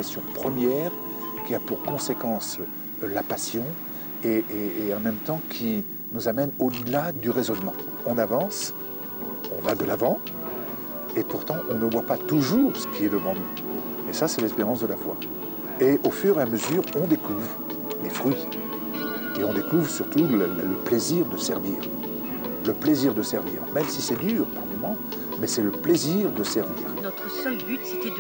motivation première qui a pour conséquence la passion et en même temps qui nous amène au-delà du raisonnement. On avance, on va de l'avant et pourtant on ne voit pas toujours ce qui est devant nous. Et ça, c'est l'espérance de la foi. Et au fur et à mesure, on découvre les fruits. Et on découvre surtout le plaisir de servir. Le plaisir de servir, même si c'est dur par moments, mais c'est le plaisir de servir. Notre seul but, c'était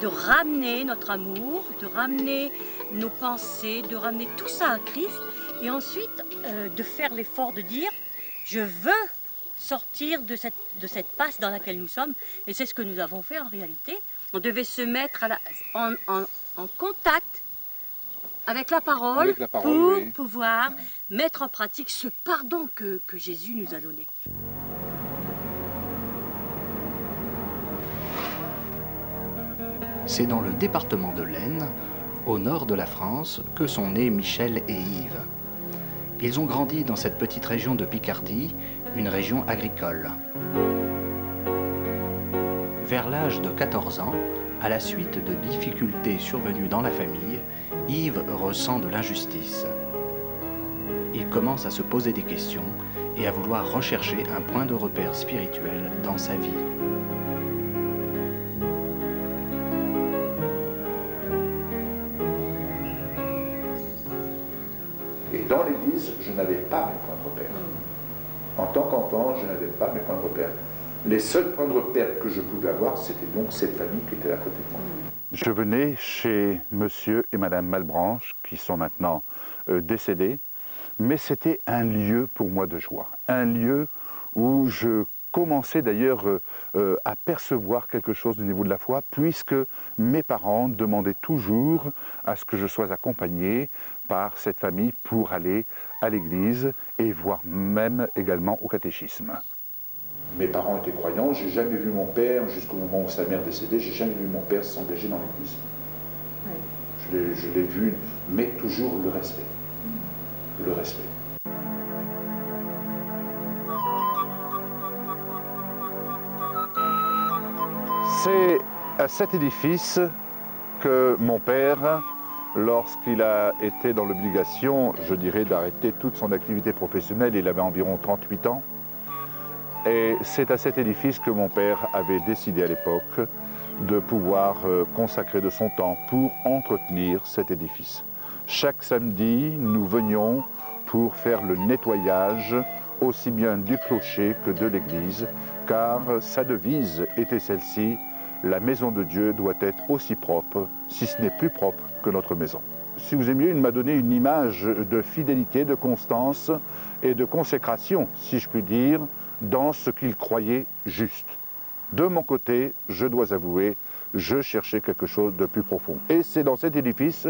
de ramener notre amour, de ramener nos pensées, de ramener tout ça à Christ, et ensuite de faire l'effort de dire « je veux sortir de cette passe dans laquelle nous sommes », et c'est ce que nous avons fait en réalité. On devait se mettre en contact avec la parole, pour oui. pouvoir mettre en pratique ce pardon que Jésus nous a donné. C'est dans le département de l'Aisne, au nord de la France, que sont nés Michel et Yves. Ils ont grandi dans cette petite région de Picardie, une région agricole. Vers l'âge de 14 ans, à la suite de difficultés survenues dans la famille, Yves ressent de l'injustice. Il commence à se poser des questions et à vouloir rechercher un point de repère spirituel dans sa vie. Et dans l'Église, je n'avais pas mes points de repère. En tant qu'enfant, je n'avais pas mes points de repère. Les seuls points de repère que je pouvais avoir, c'était donc cette famille qui était à côté de moi. Je venais chez monsieur et madame Malbranche, qui sont maintenant décédés, mais c'était un lieu pour moi de joie. Un lieu où je commençais d'ailleurs à percevoir quelque chose au niveau de la foi, puisque mes parents demandaient toujours à ce que je sois accompagné par cette famille pour aller à l'église et voire même également au catéchisme. Mes parents étaient croyants, j'ai jamais vu mon père, jusqu'au moment où sa mère décédait, j'ai jamais vu mon père s'engager dans l'église. Oui. Je l'ai vu, mais toujours le respect. Le respect. C'est à cet édifice que mon père, lorsqu'il a été dans l'obligation, je dirais, d'arrêter toute son activité professionnelle, il avait environ 38 ans, et c'est à cet édifice que mon père avait décidé à l'époque de pouvoir consacrer de son temps pour entretenir cet édifice. Chaque samedi, nous venions pour faire le nettoyage aussi bien du clocher que de l'église, car sa devise était celle-ci: la maison de Dieu doit être aussi propre, si ce n'est plus propre que notre maison. Si vous aimez, il m'a donné une image de fidélité, de constance et de consécration, si je puis dire, dans ce qu'il croyait juste. De mon côté, je dois avouer, je cherchais quelque chose de plus profond. Et c'est dans cet édifice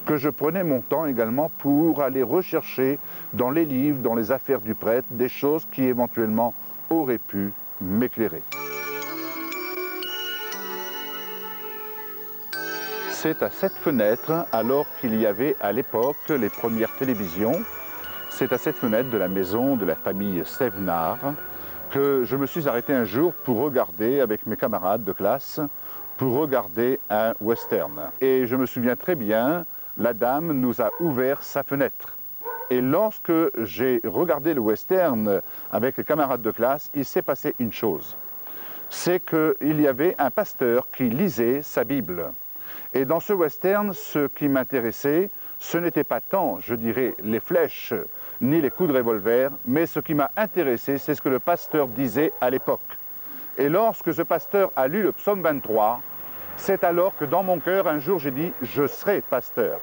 que je prenais mon temps également pour aller rechercher dans les livres, dans les affaires du prêtre, des choses qui éventuellement auraient pu m'éclairer. C'est à cette fenêtre, alors qu'il y avait à l'époque les premières télévisions, c'est à cette fenêtre de la maison de la famille Stévenard que je me suis arrêté un jour pour regarder avec mes camarades de classe, pour regarder un western. Et je me souviens très bien, la dame nous a ouvert sa fenêtre. Et lorsque j'ai regardé le western avec les camarades de classe, il s'est passé une chose. C'est qu'il y avait un pasteur qui lisait sa Bible. Et dans ce western, ce qui m'intéressait, ce n'était pas tant, je dirais, les flèches, ni les coups de revolver, mais ce qui m'a intéressé, c'est ce que le pasteur disait à l'époque. Et lorsque ce pasteur a lu le psaume 23, c'est alors que dans mon cœur, un jour, j'ai dit « je serai pasteur ».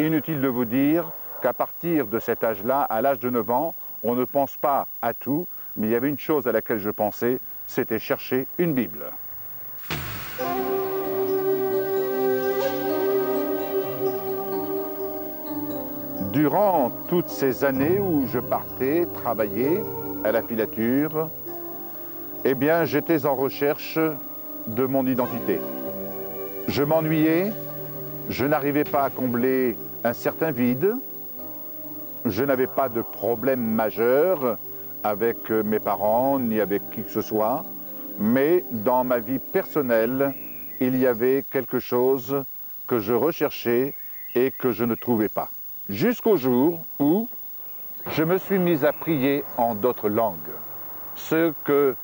Inutile de vous dire qu'à partir de cet âge-là, à l'âge de 9 ans, on ne pense pas à tout, mais il y avait une chose à laquelle je pensais, c'était chercher une Bible. Durant toutes ces années où je partais travailler à la filature, eh bien, j'étais en recherche de mon identité. Je m'ennuyais, je n'arrivais pas à combler un certain vide, je n'avais pas de problème majeur avec mes parents ni avec qui que ce soit, mais dans ma vie personnelle, il y avait quelque chose que je recherchais et que je ne trouvais pas. Jusqu'au jour où je me suis mis à prier en d'autres langues. Ce que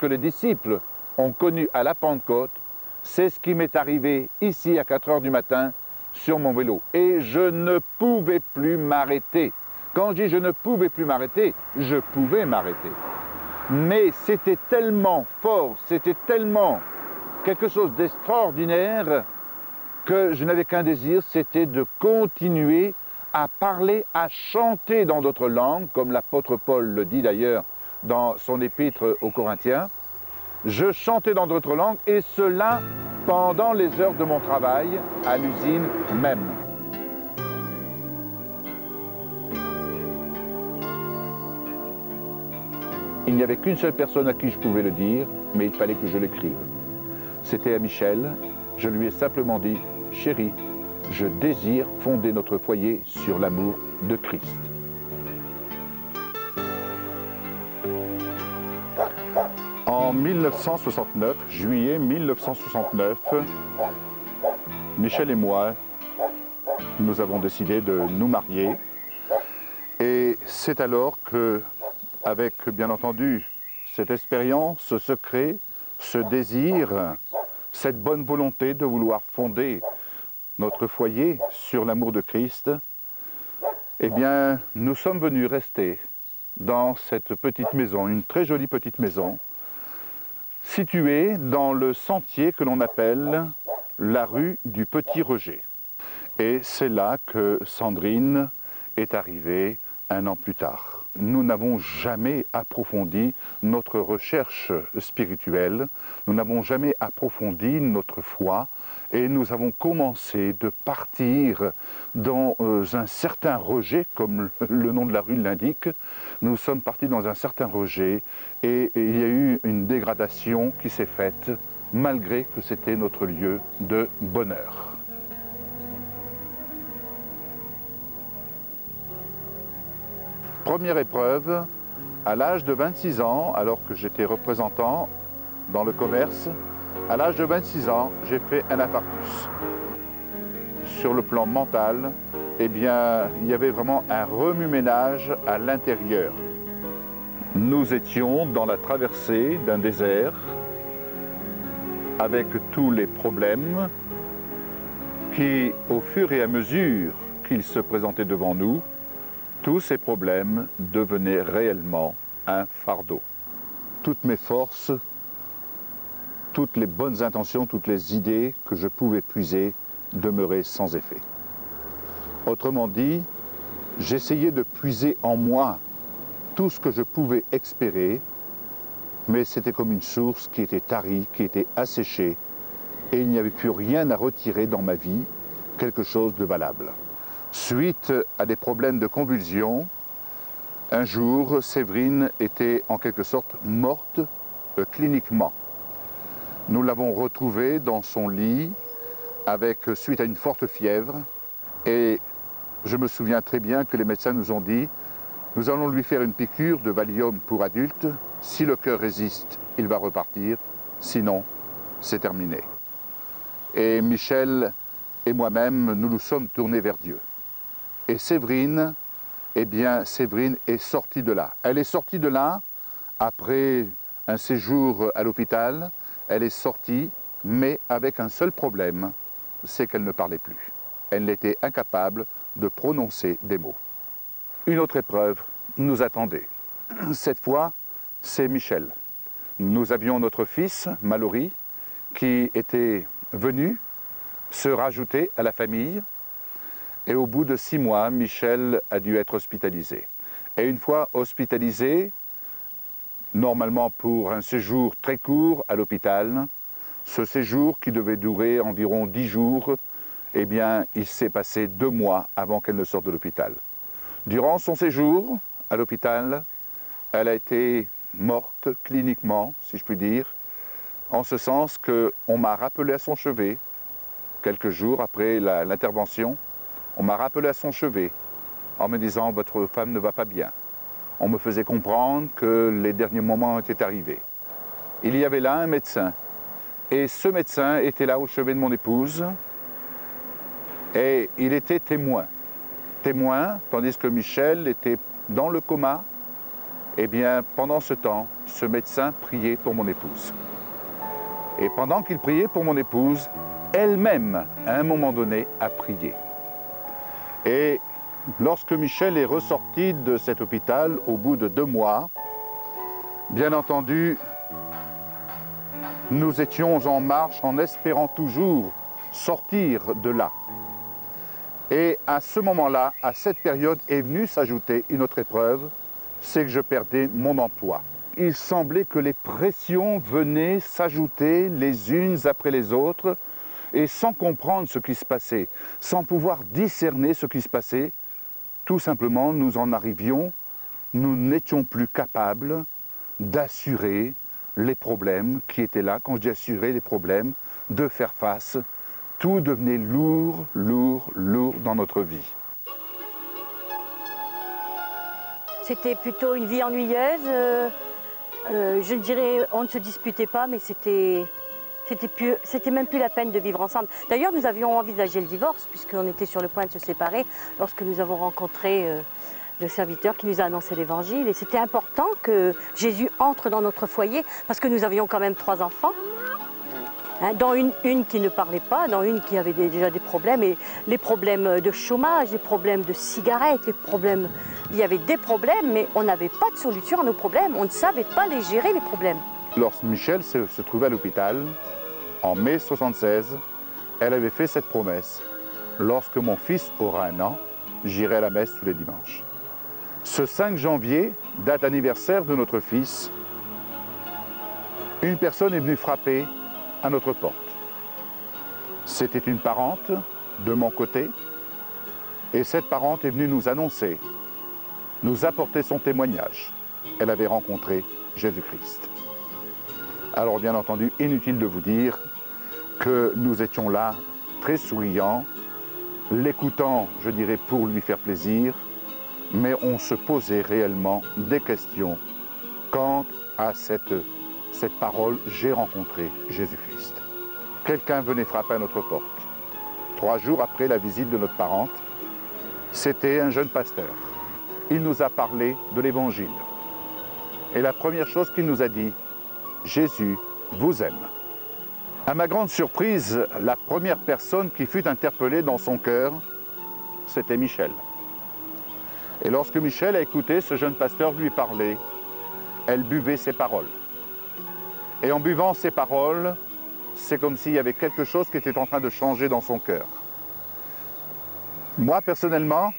les disciples ont connu à la Pentecôte, c'est ce qui m'est arrivé ici à 4 heures du matin sur mon vélo. Et je ne pouvais plus m'arrêter. Quand je dis je ne pouvais plus m'arrêter, je pouvais m'arrêter. Mais c'était tellement fort, c'était tellement quelque chose d'extraordinaire que je n'avais qu'un désir, c'était de continuer à parler, à chanter dans d'autres langues, comme l'apôtre Paul le dit d'ailleurs dans son épître aux Corinthiens. Je chantais dans d'autres langues et cela pendant les heures de mon travail à l'usine même. Il n'y avait qu'une seule personne à qui je pouvais le dire, mais il fallait que je l'écrive. C'était à Michel. Je lui ai simplement dit « Chérie, je désire fonder notre foyer sur l'amour de Christ. » En 1969, juillet 1969, Michel et moi, nous avons décidé de nous marier. Et c'est alors que, avec bien entendu cette expérience, ce secret, ce désir, cette bonne volonté de vouloir fonder notre foyer sur l'amour de Christ, eh bien, nous sommes venus rester dans cette petite maison, une très jolie petite maison, située dans le sentier que l'on appelle la rue du Petit Roger. Et c'est là que Sandrine est arrivée 1 an plus tard. Nous n'avons jamais approfondi notre recherche spirituelle, nous n'avons jamais approfondi notre foi et nous avons commencé de partir dans un certain rejet, comme le nom de la rue l'indique. Nous sommes partis dans un certain rejet et il y a eu une dégradation qui s'est faite malgré que c'était notre lieu de bonheur. Première épreuve, à l'âge de 26 ans, alors que j'étais représentant dans le commerce, à l'âge de 26 ans, j'ai fait un infarctus. Sur le plan mental, eh bien, il y avait vraiment un remue-ménage à l'intérieur. Nous étions dans la traversée d'un désert, avec tous les problèmes qui, au fur et à mesure qu'ils se présentaient devant nous, tous ces problèmes devenaient réellement un fardeau. Toutes mes forces, toutes les bonnes intentions, toutes les idées que je pouvais puiser demeuraient sans effet. Autrement dit, j'essayais de puiser en moi tout ce que je pouvais espérer, mais c'était comme une source qui était tarie, qui était asséchée, et il n'y avait plus rien à retirer dans ma vie, quelque chose de valable. Suite à des problèmes de convulsion, un jour, Séverine était en quelque sorte morte cliniquement. Nous l'avons retrouvée dans son lit suite à une forte fièvre et je me souviens très bien que les médecins nous ont dit « Nous allons lui faire une piqûre de Valium pour adultes. Si le cœur résiste, il va repartir. Sinon, c'est terminé. » Et Michel et moi-même, nous nous sommes tournés vers Dieu. Et Séverine, eh bien, Séverine est sortie de là. Elle est sortie de là après un séjour à l'hôpital. Elle est sortie, mais avec un seul problème, c'est qu'elle ne parlait plus. Elle était incapable de prononcer des mots. Une autre épreuve nous attendait. Cette fois, c'est Michel. Nous avions notre fils, Mallory, qui était venu se rajouter à la famille. Et au bout de 6 mois, Michel a dû être hospitalisé. Et une fois hospitalisé, normalement pour un séjour très court à l'hôpital, ce séjour qui devait durer environ 10 jours, eh bien, il s'est passé 2 mois avant qu'elle ne sorte de l'hôpital. Durant son séjour à l'hôpital, elle a été morte cliniquement, si je puis dire, en ce sens qu'on m'a rappelé à son chevet, quelques jours après l'intervention, on m'a rappelé à son chevet en me disant « Votre femme ne va pas bien ». On me faisait comprendre que les derniers moments étaient arrivés. Il y avait là un médecin Et ce médecin était là au chevet de mon épouse et il était témoin. Témoin, tandis que Michel était dans le coma. Eh bien, pendant ce temps, ce médecin priait pour mon épouse. Et pendant qu'il priait pour mon épouse, elle-même, à un moment donné, a prié. Et lorsque Michel est ressorti de cet hôpital, au bout de 2 mois, bien entendu, nous étions en marche en espérant toujours sortir de là. Et à ce moment-là, à cette période, est venue s'ajouter une autre épreuve, c'est que je perdais mon emploi. Il semblait que les pressions venaient s'ajouter les unes après les autres, et sans comprendre ce qui se passait, sans pouvoir discerner ce qui se passait, tout simplement nous en arrivions, nous n'étions plus capables d'assurer les problèmes qui étaient là. Quand je dis assurer les problèmes, de faire face, tout devenait lourd, lourd, lourd dans notre vie. C'était plutôt une vie ennuyeuse. Je dirais, on ne se disputait pas, mais c'était même plus la peine de vivre ensemble. D'ailleurs, nous avions envisagé le divorce, puisqu'on était sur le point de se séparer, lorsque nous avons rencontré le serviteur qui nous a annoncé l'évangile. Et c'était important que Jésus entre dans notre foyer, parce que nous avions quand même 3 enfants. Hein, dont une qui ne parlait pas, dont une qui avait déjà des problèmes, et les problèmes de chômage, les problèmes de cigarettes, les problèmes... Il y avait des problèmes, mais on n'avait pas de solution à nos problèmes, on ne savait pas les gérer, les problèmes. Lorsque Michel se trouvait à l'hôpital, en mai 1976, elle avait fait cette promesse. Lorsque mon fils aura 1 an, j'irai à la messe tous les dimanches. Ce 5 janvier, date anniversaire de notre fils, une personne est venue frapper à notre porte. C'était une parente de mon côté, et cette parente est venue nous annoncer, nous apporter son témoignage. Elle avait rencontré Jésus-Christ. Alors bien entendu, inutile de vous dire que nous étions là, très souriants, l'écoutant, je dirais, pour lui faire plaisir, mais on se posait réellement des questions quant à cette parole « J'ai rencontré Jésus-Christ ». Quelqu'un venait frapper à notre porte. 3 jours après la visite de notre parente, c'était un jeune pasteur. Il nous a parlé de l'Évangile. Et la première chose qu'il nous a dit, « Jésus vous aime ». À ma grande surprise, la première personne qui fut interpellée dans son cœur, c'était Michel. Et lorsque Michel a écouté ce jeune pasteur lui parler, elle buvait ses paroles. Et en buvant ces paroles, c'est comme s'il y avait quelque chose qui était en train de changer dans son cœur. Moi, personnellement,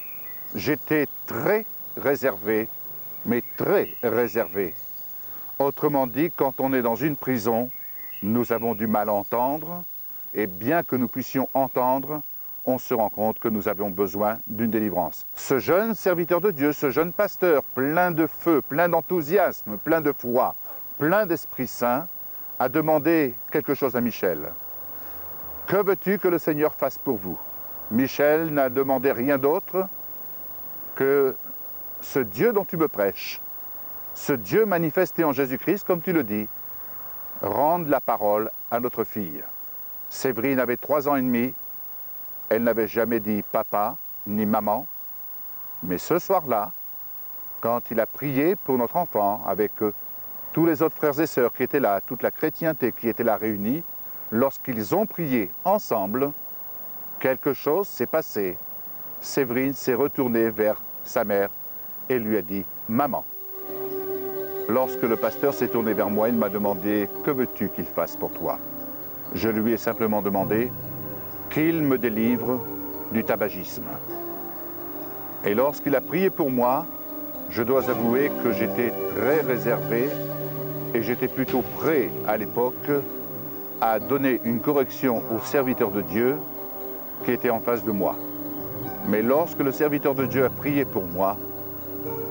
j'étais très réservé, mais très réservé. Autrement dit, quand on est dans une prison, nous avons du mal à entendre, et bien que nous puissions entendre, on se rend compte que nous avons besoin d'une délivrance. Ce jeune serviteur de Dieu, ce jeune pasteur, plein de feu, plein d'enthousiasme, plein de foi, plein d'Esprit Saint, a demandé quelque chose à Michel. « Que veux-tu que le Seigneur fasse pour vous ?» Michel n'a demandé rien d'autre que ce Dieu dont tu me prêches, ce Dieu manifesté en Jésus-Christ, comme tu le dis, rende la parole à notre fille. Séverine avait 3 ans et demi, elle n'avait jamais dit papa ni maman, mais ce soir-là, quand il a prié pour notre enfant avec tous les autres frères et sœurs qui étaient là, toute la chrétienté qui était là réunie, lorsqu'ils ont prié ensemble, quelque chose s'est passé. Séverine s'est retournée vers sa mère et lui a dit « Maman ». Lorsque le pasteur s'est tourné vers moi, il m'a demandé « Que veux-tu qu'il fasse pour toi ?» Je lui ai simplement demandé qu'il me délivre du tabagisme. Et lorsqu'il a prié pour moi, je dois avouer que j'étais très réservé et j'étais plutôt prêt à l'époque à donner une correction au serviteur de Dieu qui était en face de moi. Mais lorsque le serviteur de Dieu a prié pour moi,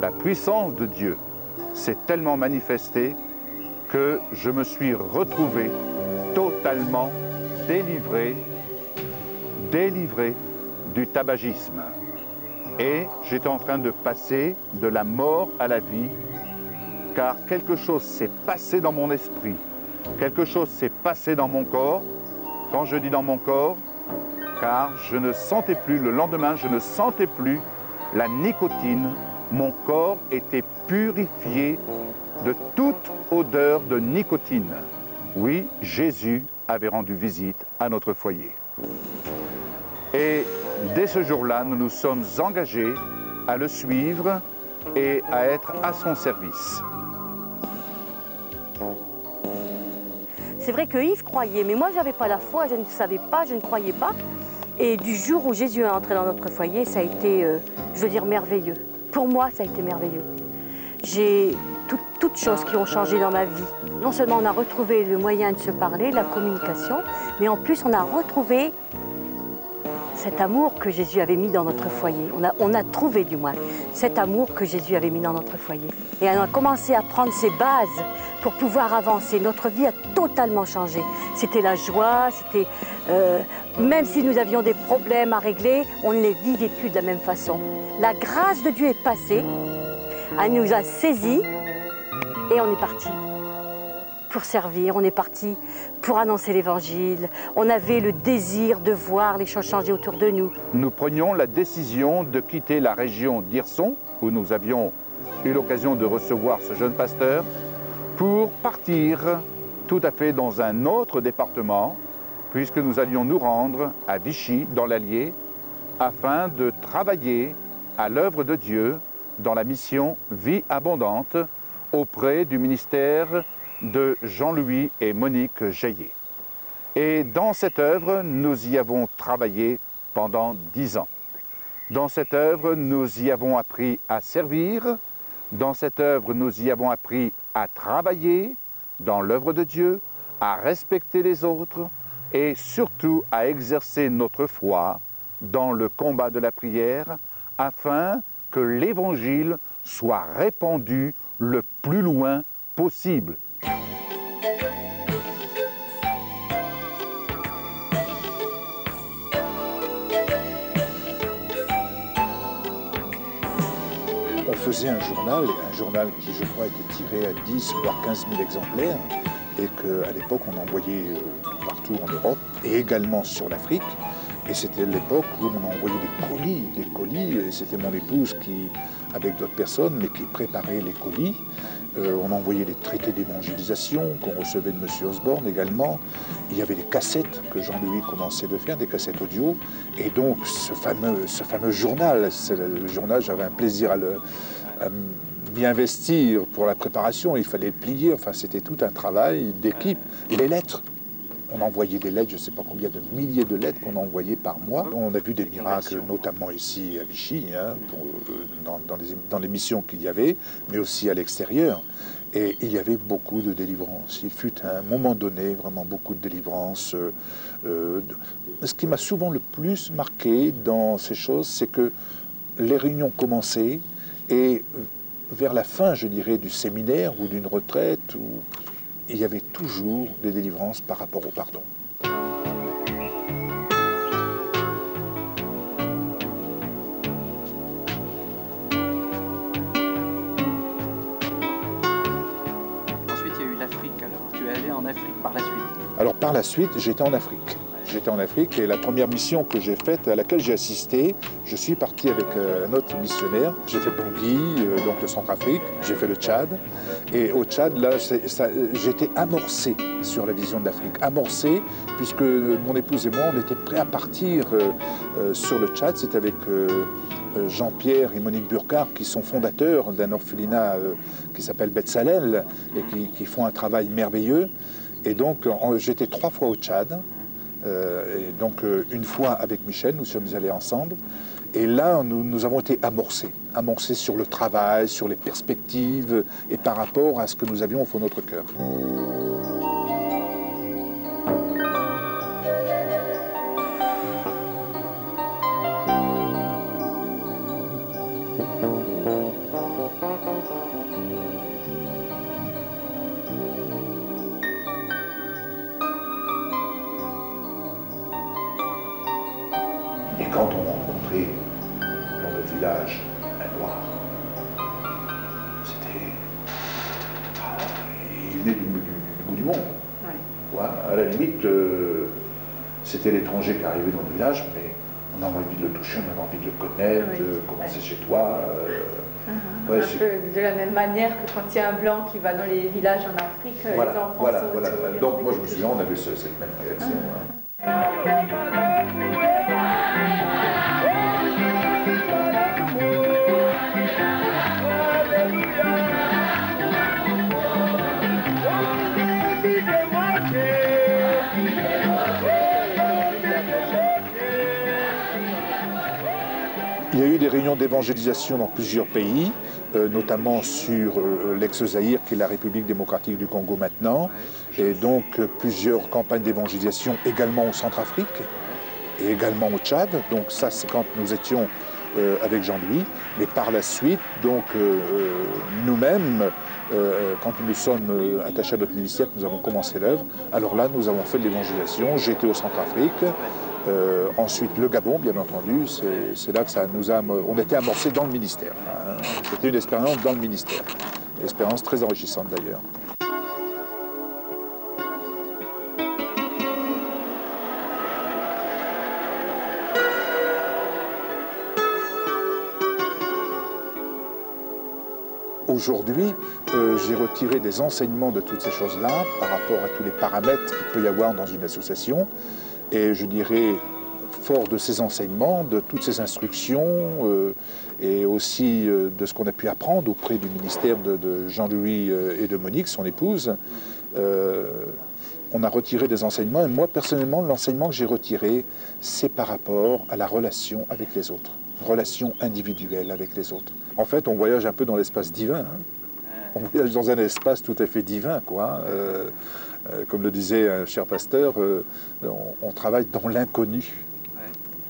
la puissance de Dieu s'est tellement manifestée que je me suis retrouvé totalement délivré du tabagisme. Et j'étais en train de passer de la mort à la vie, car quelque chose s'est passé dans mon esprit. quelque chose s'est passé dans mon corps. Quand je dis dans mon corps, car je ne sentais plus, le lendemain, je ne sentais plus la nicotine. Mon corps était purifié de toute odeur de nicotine. Oui, Jésus avait rendu visite à notre foyer. Et dès ce jour-là, nous nous sommes engagés à le suivre et à être à son service. C'est vrai que Yves croyait, mais moi je n'avais pas la foi, je ne savais pas, je ne croyais pas. Et du jour où Jésus est entré dans notre foyer, ça a été, je veux dire, merveilleux. Pour moi, ça a été merveilleux. J'ai toutes choses qui ont changé dans ma vie. Non seulement on a retrouvé le moyen de se parler, la communication, mais en plus on a retrouvé cet amour que Jésus avait mis dans notre foyer. On a trouvé du moins cet amour que Jésus avait mis dans notre foyer. Et on a commencé à prendre ses bases pour pouvoir avancer. Notre vie a totalement changé. C'était la joie, c'était... même si nous avions des problèmes à régler, on ne les vivait plus de la même façon. La grâce de Dieu est passée, elle nous a saisis et on est parti pour servir, on est parti pour annoncer l'Évangile. On avait le désir de voir les choses changer autour de nous. Nous prenions la décision de quitter la région d'Hirson, où nous avions eu l'occasion de recevoir ce jeune pasteur, pour partir tout à fait dans un autre département, puisque nous allions nous rendre à Vichy, dans l'Allier, afin de travailler à l'œuvre de Dieu dans la mission Vie abondante auprès du ministère de Jean-Louis et Monique Jaillet. Et dans cette œuvre, nous y avons travaillé pendant 10 ans. Dans cette œuvre, nous y avons appris à servir. Dans cette œuvre, nous y avons appris à travailler dans l'œuvre de Dieu, à respecter les autres et surtout à exercer notre foi dans le combat de la prière afin que l'Évangile soit répandu le plus loin possible. On faisait un journal qui, je crois, était tiré à 10 voire 15 000 exemplaires et qu'à l'époque, on envoyait partout en Europe et également sur l'Afrique. Et c'était l'époque où on envoyait des colis, et c'était mon épouse qui, avec d'autres personnes, mais qui préparait les colis. On envoyait les traités d'évangélisation qu'on recevait de M. Osborne également. Il y avait des cassettes que Jean-Louis commençait de faire, des cassettes audio. Et donc ce fameux journal, le journal, j'avais un plaisir à m'y investir pour la préparation. Il fallait le plier, enfin c'était tout un travail d'équipe. Et les lettres. On envoyait des lettres, je ne sais pas combien de milliers de lettres qu'on envoyait par mois. On a vu des miracles, notamment ici à Vichy, hein, dans les missions qu'il y avait, mais aussi à l'extérieur. Et il y avait beaucoup de délivrance. Il fut à un moment donné vraiment beaucoup de délivrance. Ce qui m'a souvent le plus marqué dans ces choses, c'est que les réunions commençaient et vers la fin, je dirais, du séminaire ou d'une retraite, il y avait toujours des délivrances par rapport au pardon. Ensuite, il y a eu l'Afrique alors. Tu es allé en Afrique par la suite? Alors par la suite, j'étais en Afrique. J'étais en Afrique et la première mission que j'ai faite, à laquelle j'ai assisté, je suis parti avec un autre missionnaire. J'ai fait Bangui, donc le Centrafrique, j'ai fait le Tchad. Et au Tchad, là, j'étais amorcé sur la vision de l'Afrique. Amorcé, puisque mon épouse et moi, on était prêts à partir sur le Tchad. C'est avec Jean-Pierre et Monique Burkhardt, qui sont fondateurs d'un orphelinat qui s'appelle Betsalel et qui font un travail merveilleux. Et donc, j'étais 3 fois au Tchad. Et donc une fois avec Michel, nous sommes allés ensemble. Et là, nous avons été amorcés sur le travail, sur les perspectives et par rapport à ce que nous avions au fond de notre cœur. Et quand on rencontrait dans le village un noir, c'était... il venait d'une à la limite, c'était l'étranger qui arrivait dans le village, mais on a envie de le toucher, on a envie de le connaître, comment c'est chez toi. Ouais, un peu de la même manière que quand il y a un blanc qui va dans les villages en Afrique, voilà, les enfants voilà, sont voilà. autour, Donc moi je me souviens, on avait cette même réaction. Il y a eu des réunions d'évangélisation dans plusieurs pays, notamment sur l'ex-Zaïre, qui est la République démocratique du Congo maintenant, et donc plusieurs campagnes d'évangélisation également au Centrafrique et également au Tchad. Donc ça, c'est quand nous étions avec Jean-Louis. Mais par la suite, donc nous-mêmes, quand nous sommes attachés à notre ministère, nous avons commencé l'œuvre. Alors là, nous avons fait de l'évangélisation. J'étais au Centrafrique. Ensuite, le Gabon, bien entendu, c'est là que ça nous a... On était amorcés dans le ministère. Hein. C'était une expérience dans le ministère. Une expérience très enrichissante d'ailleurs. Aujourd'hui, j'ai retiré des enseignements de toutes ces choses-là par rapport à tous les paramètres qu'il peut y avoir dans une association. Et je dirais, fort de ces enseignements, de toutes ces instructions, et aussi de ce qu'on a pu apprendre auprès du ministère de Jean-Louis et de Monique, son épouse, on a retiré des enseignements. Et moi, personnellement, l'enseignement que j'ai retiré, c'est par rapport à la relation avec les autres, relation individuelle avec les autres. En fait, on voyage un peu dans l'espace divin. Hein. On voyage dans un espace tout à fait divin, quoi. Comme le disait un cher pasteur, on travaille dans l'inconnu.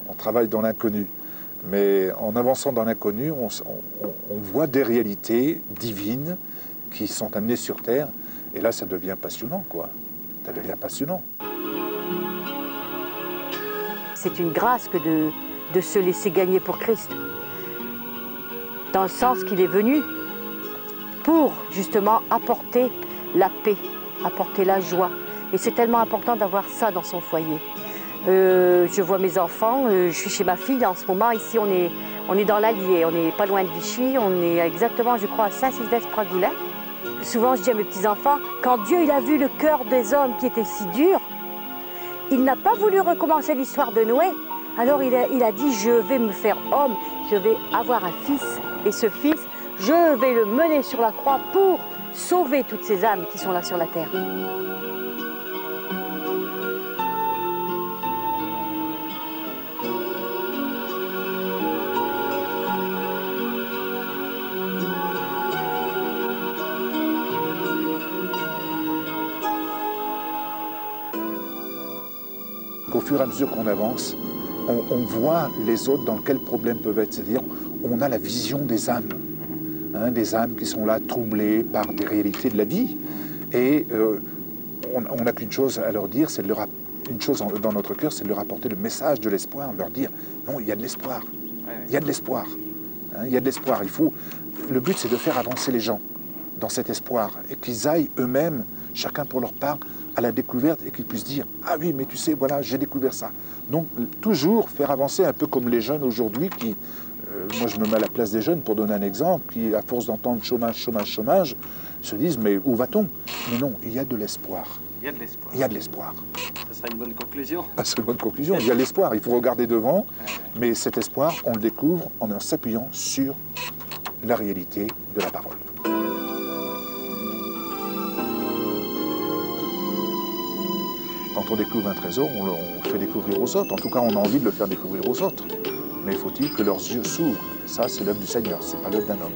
On travaille dans l'inconnu. Mais en avançant dans l'inconnu, on voit des réalités divines qui sont amenées sur Terre. Et là, ça devient passionnant, quoi. Ça devient passionnant. C'est une grâce que de se laisser gagner pour Christ. Dans le sens qu'il est venu pour, justement, apporter la paix, apporter la joie. Et c'est tellement important d'avoir ça dans son foyer. Je vois mes enfants, je suis chez ma fille en ce moment. Ici, on est dans l'Allier, on n'est pas loin de Vichy, on est exactement, je crois, à Saint-Sylvestre-Pragoulin. Souvent, je dis à mes petits-enfants, quand Dieu il a vu le cœur des hommes qui était si dur, il n'a pas voulu recommencer l'histoire de Noé. Alors il a dit, je vais me faire homme, je vais avoir un fils. Et ce fils, je vais le mener sur la croix pour sauver toutes ces âmes qui sont là sur la terre. Au fur et à mesure qu'on avance, on voit les autres dans quels problèmes peuvent être. C'est-à-dire, on a la vision des âmes. Hein, des âmes qui sont là, troublées par des réalités de la vie. Et on n'a qu'une chose à leur dire, c'est de leur une chose dans notre cœur, c'est de leur apporter le message de l'espoir, leur dire, non, il y a de l'espoir. Il y a de l'espoir. Hein, il y a de l'espoir. Le but, c'est de faire avancer les gens dans cet espoir et qu'ils aillent eux-mêmes, chacun pour leur part, à la découverte et qu'ils puissent dire « Ah oui, mais tu sais, voilà, j'ai découvert ça ». Donc, toujours faire avancer un peu comme les jeunes aujourd'hui qui, moi je me mets à la place des jeunes pour donner un exemple, qui, à force d'entendre chômage, chômage, chômage, se disent « Mais où va-t-on » Mais non, il y a de l'espoir. Il y a de l'espoir. Il y a de l'espoir. Ça sera une bonne conclusion. Ah, c'est une bonne conclusion. Il y a de l'espoir. Il faut regarder devant, mais cet espoir, on le découvre en s'appuyant sur la réalité de la parole. Quand on découvre un trésor, on le fait découvrir aux autres. En tout cas, on a envie de le faire découvrir aux autres. Mais faut-il que leurs yeux s'ouvrent. Ça, c'est l'œuvre du Seigneur, c'est pas l'œuvre d'un homme.